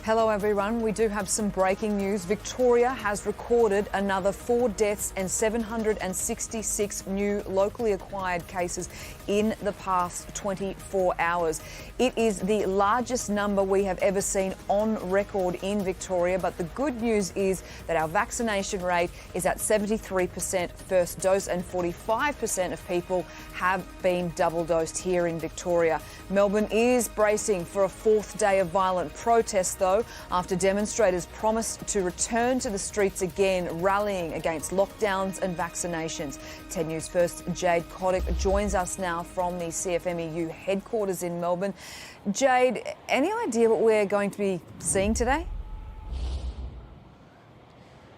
Hello everyone, we do have some breaking news. Victoria has recorded another 4 deaths and 766 new locally acquired cases in the past 24 hours. It is the largest number we have ever seen on record in Victoria, but the good news is that our vaccination rate is at 73% first dose and 45% of people have been double dosed here in Victoria. Melbourne is bracing for a 4th day of violent protest though, after demonstrators promised to return to the streets again, rallying against lockdowns and vaccinations. 10 News First Jade Kotick joins us now from the CFMEU headquarters in Melbourne. Jade, any idea what we're going to be seeing today?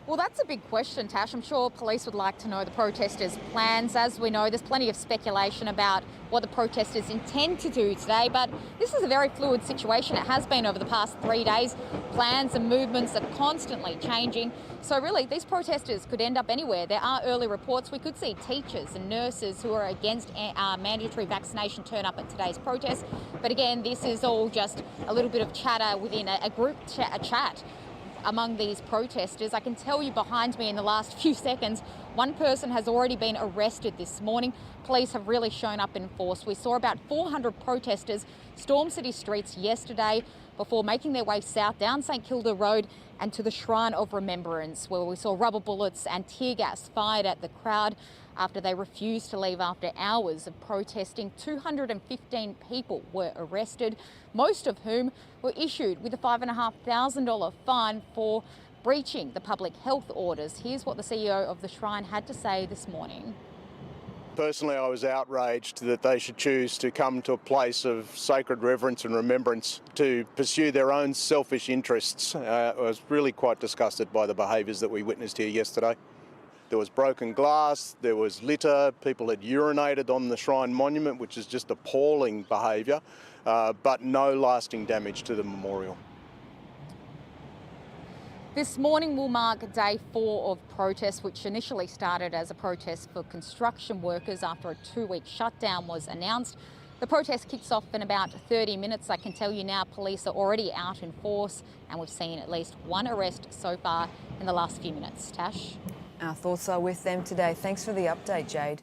Well, that's a big question, Tash. I'm sure police would like to know the protesters' plans. As we know, there's plenty of speculation about what the protesters intend to do today, but this is a very fluid situation. It has been over the past 3 days. Plans and movements are constantly changing. So really, these protesters could end up anywhere. There are early reports we could see teachers and nurses who are against mandatory vaccination turn up at today's protest. But again, this is all just a little bit of chatter within a group chat among these protesters. I can tell you behind me in the last few seconds, one person has already been arrested this morning. Police have really shown up in force. We saw about 400 protesters storm city streets yesterday before making their way south down St Kilda Road and to the Shrine of Remembrance, where we saw rubber bullets and tear gas fired at the crowd after they refused to leave after hours of protesting. 215 people were arrested, most of whom were issued with a $5,500 fine for breaching the public health orders. Here's what the CEO of the Shrine had to say this morning. Personally, I was outraged that they should choose to come to a place of sacred reverence and remembrance to pursue their own selfish interests. I was really quite disgusted by the behaviours that we witnessed here yesterday. There was broken glass, there was litter, people had urinated on the Shrine monument, which is just appalling behaviour, but no lasting damage to the memorial. This morning will mark day 4 of protests, which initially started as a protest for construction workers after a 2-week shutdown was announced. The protest kicks off in about 30 minutes. I can tell you now police are already out in force and we've seen at least 1 arrest so far in the last few minutes. Tash? Our thoughts are with them today. Thanks for the update, Jade.